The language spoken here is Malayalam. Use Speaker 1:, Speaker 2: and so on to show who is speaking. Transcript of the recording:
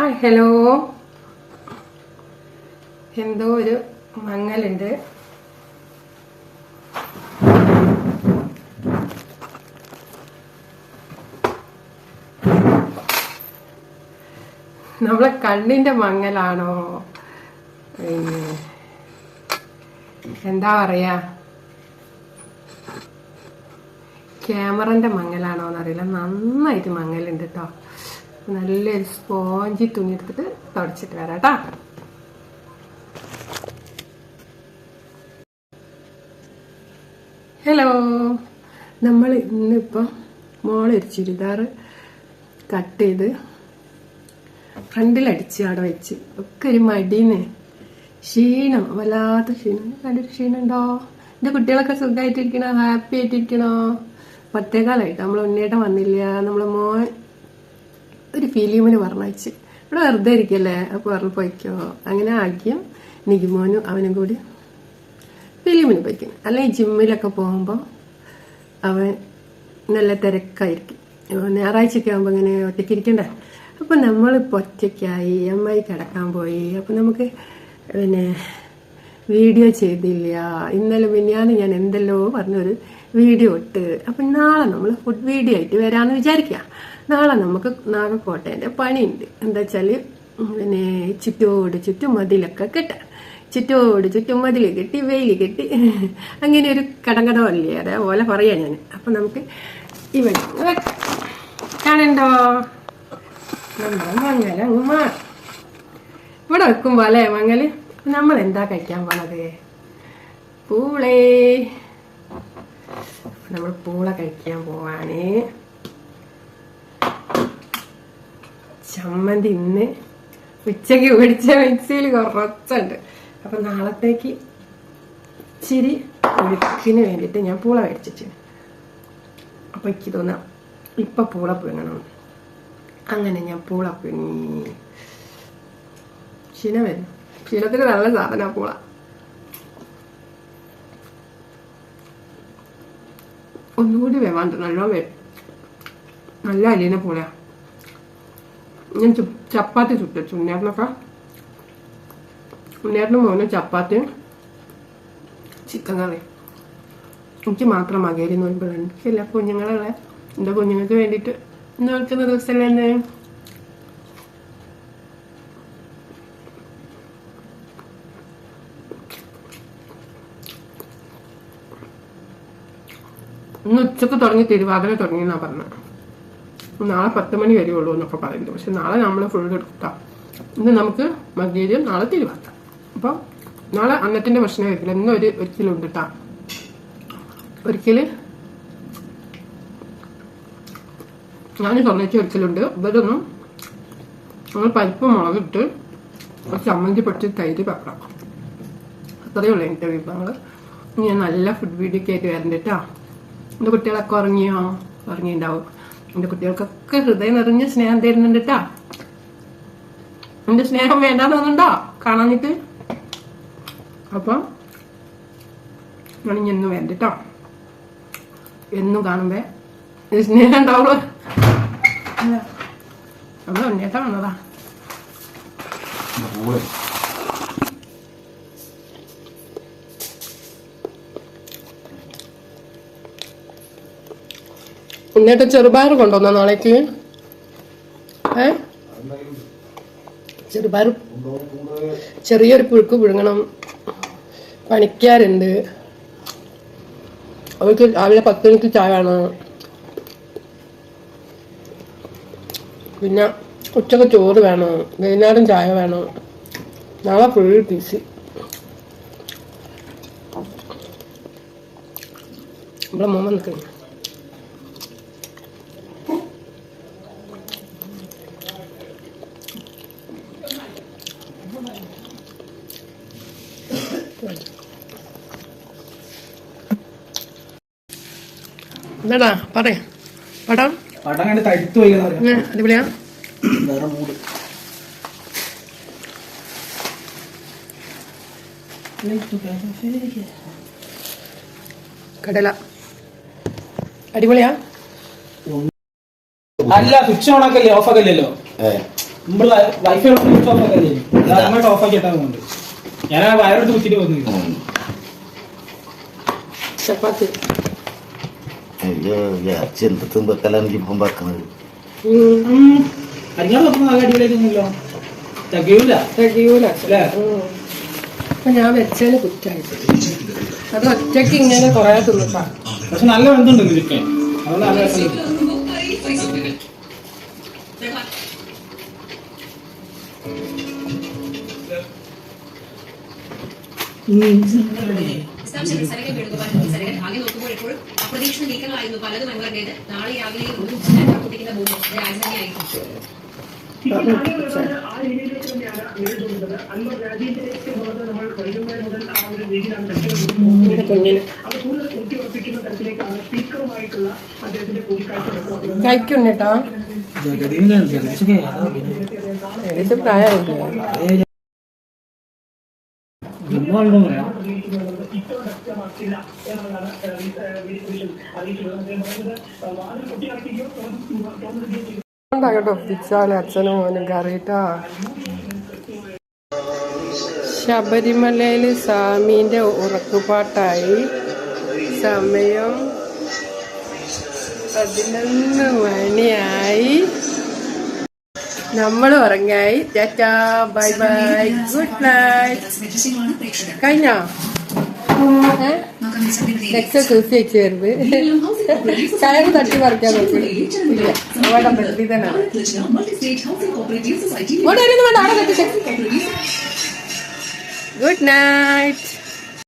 Speaker 1: Hi hello. എന്തോ ഒരു മങ്ങലുണ്ട്. നമ്മളെ കണ്ണിന്റെ മങ്ങലാണോ എന്താ പറയാ, ക്യാമറന്റെ മങ്ങലാണോ എന്നറിയില്ല. നന്നായിട്ട് മങ്ങലുണ്ട് കേട്ടോ. നല്ലൊരു സ്പോഞ്ചി തുണി എടുത്തിട്ട് തുടച്ചിട്ട് വരാം കേട്ടോ. ഹലോ. നമ്മൾ ഇന്നിപ്പം മോളൊരു ചുരിദാർ കട്ട് ചെയ്ത് ഫ്രണ്ടിലടിച്ച് അവിടെ വെച്ച് ഒക്കെ ഒരു മടീന്ന് ക്ഷീണം, വല്ലാത്ത ക്ഷീണം. കണ്ടൊരു ക്ഷീണുണ്ടോ? എൻ്റെ കുട്ടികളൊക്കെ സുഖമായിട്ടിരിക്കണോ? ഹാപ്പി ആയിട്ടിരിക്കണോ? പത്തേക്കാലായിട്ട് നമ്മൾ ഉണ്ണേട്ടം വന്നില്ല. നമ്മളെ മോൻ ഒരു ഫിലിമിന് പറഞ്ഞയച്ച് ഇവിടെ വെറുതെ ഇരിക്കല്ലേ, അപ്പോൾ പറഞ്ഞു പോയിക്കോ. അങ്ങനെ ആക്കിയും നിഗിമോനും അവനും കൂടി ഫിലിമിന് പോയിക്കണം. അല്ലെങ്കിൽ ജിമ്മിലൊക്കെ പോകുമ്പോൾ അവൻ നല്ല തിരക്കായിരിക്കും. ഞായറാഴ്ചയൊക്കെ ആകുമ്പോൾ ഇങ്ങനെ ഒറ്റയ്ക്ക് ഇരിക്കണ്ടേ. അപ്പം നമ്മളിപ്പോൾ ഒറ്റയ്ക്കായി അമ്മായി കിടക്കാൻ പോയി. അപ്പം നമുക്ക് വീഡിയോ ചെയ്തില്ല. ഇന്നലെ മിനിഞ്ഞാന്ന് ഞാൻ എന്തെല്ലോ പറഞ്ഞൊരു വീഡിയോ ഇട്ട്. അപ്പം നാളെ നമ്മൾ ഫുഡ് വീഡിയോ ആയിട്ട് വരാമെന്ന് വിചാരിക്കുക. നാളെ നമുക്ക് നാഗക്കോട്ടേൻ്റെ പണിയുണ്ട്. എന്താ വെച്ചാൽ ചുറ്റോട് ചുറ്റും മതിലൊക്കെ കെട്ടാൻ. ചുറ്റോട് ചുറ്റും മതിൽ കെട്ടി വെയിൽ കെട്ടി അങ്ങനെ ഒരു കടങ്കടമല്ലേ, അതേപോലെ പറയാം ഞാൻ. അപ്പം നമുക്ക് ഇവിടെ കാണണ്ടോ നമ്മുടെ മങ്ങൽ അങ്ങ് മാറും. ഇവിടെ വെക്കുമ്പോ അല്ലേ മങ്ങല്. നമ്മൾ എന്താ കഴിക്കാൻ പോണത്? പൂളേ. നമ്മൾ പൂള കഴിക്കാൻ പോവാണ്. ചമ്മന്തി ഇന്ന് ഉച്ചയ്ക്ക് പിടിച്ച മിക്സിയിൽ കുറച്ചുണ്ട്. അപ്പൊ നാളത്തേക്ക് ഇച്ചിരി ഒഴുക്കിന് വേണ്ടിയിട്ട് ഞാൻ പൂള മേടിച്ചിട്ട്. അപ്പൊ എനിക്ക് തോന്നാം ഇപ്പൊ പൂള പുഴുങ്ങണം. അങ്ങനെ ഞാൻ പൂള പുഴുങ്ങി. ക്ഷീണം വരുന്നു. ക്ഷീണത്തിന് നല്ല സാധന പൂള. ഒന്നുകൂടി വേവാണ്ട് നല്ല അലീന പൂളയാ. ഞാൻ ചപ്പാത്തി ചുട്ടു. ഉണ്ണേറിന് മോനെ ചപ്പാത്തിയും ചിക്കൻ കറി. എനിക്ക് മാത്രം മകേരി നോക്കുമ്പോൾ എനിക്കല്ല കുഞ്ഞുങ്ങളുള്ള എൻ്റെ കുഞ്ഞുങ്ങൾക്ക് വേണ്ടിയിട്ട് നോക്കുന്ന ദിവസമല്ലേ തന്നെ. ഇന്ന് ഉച്ചക്ക് തുടങ്ങി തിരുവാതിര തുടങ്ങിയെന്നാ പറഞ്ഞത്. നാളെ 10 മണി വരെയുള്ളൂ എന്നൊക്കെ പറയുന്നത്. പക്ഷെ നാളെ നമ്മൾ ഫുൾ എടുക്കാം. ഇന്ന് നമുക്ക് മകേരിയും നാളെ തിരുവാതിര. അപ്പം നാളെ അന്നത്തിന്റെ ഭക്ഷണം കഴിക്കില്ല. ഇന്ന് ഒരിക്കലുണ്ട് കേട്ടാ. ഒരിക്കല് ഞാൻ സ്വർണ്ണിച്ച് ഒരിക്കലുണ്ട്. ഇവരൊന്നും നമ്മൾ പരിപ്പ് മുളകിട്ട് ചമ്മന്തി പൊട്ടി തൈര് പപ്പടം, അത്രയേ ഉള്ളൂ എൻ്റെ വിഭവങ്ങൾ. ഞാൻ നല്ല ഫുഡ് വീഡിയോ ഒക്കെ ആയിട്ട് വരണ്ട കേട്ടോ. എൻ്റെ കുട്ടികളൊക്കെ ഉറങ്ങിയിട്ടുണ്ടാവും. എൻ്റെ കുട്ടികൾക്കൊക്കെ ഹൃദയം നിറഞ്ഞ സ്നേഹം തരുന്നുണ്ട് കേട്ടാ. എൻ്റെ സ്നേഹം വേണ്ടാന്ന് തോന്നുന്നുണ്ടോ കാണാനിട്ട്? അപ്പം ഞാൻ എന്നും വേണ്ട കേട്ടോ. എന്നും കാണുമ്പോ സ്നേഹം ഉണ്ടാവുള്ളൂ. നമ്മൾ ഉണ്ണേട്ടാ വന്നതാ. ഉണ്ണേട്ട ചെറുപയർ കൊണ്ടുവന്ന നാളേക്ക്. ചെറുപയർ ചെറിയൊരു പുഴുക്ക് പുഴുങ്ങണം. പണിക്കാരുണ്ട്. അവർക്ക് രാവിലെ 10 മണിക്ക് ചായ വേണം. പിന്നെ ഉച്ചക്ക് ചോറ് വേണം. വൈകുന്നേരം ചായ വേണം. നാളെ ഫുൾ ബിസി. ഇവിടെ മോൻ നിൽക്കുന്നു. എന്താടാ പറയാ പടം അടിപൊളിയാ. കടല അടിപൊളിയാ.
Speaker 2: അല്ല സ്വിച്ച് ഓൺ ആക്കല്ലേ, ഓഫ് ആക്കല്ലോ. നമ്മൾ വൈഫൈ സ്വിച്ച് ഓഫ് ഒക്കെ ചെയ്യും. അങ്ങോട്ട് ഓഫ് ആക്കി ഇട്ടാൽ പോകുന്നുണ്ട്. ഞാൻ ആ വയറെടുത്ത് കുത്തിട്ട് വന്നു.
Speaker 1: ചപ്പാത്തി
Speaker 3: അയ്യോ ഇറച്ചി എന്തും വെക്കലാണ് ഇപ്പം വെക്കണത്.
Speaker 2: അരിഞ്ഞാൽ വെക്കുമ്പോൾ നല്ല അടിപൊളിയായിട്ടൊന്നുമില്ലോ. തികയൂല
Speaker 1: അല്ലേ? അപ്പൊ ഞാൻ വെച്ചതിന് കുറ്റായിട്ട് അത് ഒറ്റയ്ക്ക് ഇങ്ങനെ കൊറേ തിന്നിട്ടാ.
Speaker 2: പക്ഷെ നല്ല ബന്ധമുണ്ട് ചിക്കൻ. അതുകൊണ്ട് നല്ല രസം.
Speaker 4: സരകൻ ആകെ നോക്കുമ്പോൾ എപ്പോഴും അപ്രതീക്ഷിത നീക്കങ്ങളായിരുന്നു പലതും അനുവരേത്. നാളെ രാവിലെ പൊട്ടിക്കുന്ന ബോംബ് രാജധാനിയായിരിക്കും.
Speaker 1: കഴിക്കുന്നുട്ടോ പ്രായമായിട്ടില്ല. ഉണ്ടാകട്ടോ ഒപ്പിച്ചാല് അച്ഛനും മോനും കറിയിട്ടാ. ശബരിമലയില് സ്വാമീന്റെ ഉറക്കുപാട്ടായി. സമയം 11 മണിയായി. നമ്മൾ ഉറങ്ങായി. Tata bye bye good night. കഴിഞ്ഞോ? എക്സസൈസ് ചെയ്യരുത്. കയറ് തട്ടി പറിക്കാൻ നോക്കില്ല. അവിടെ തട്ടി തന്നെ ഗുഡ് നൈറ്റ്.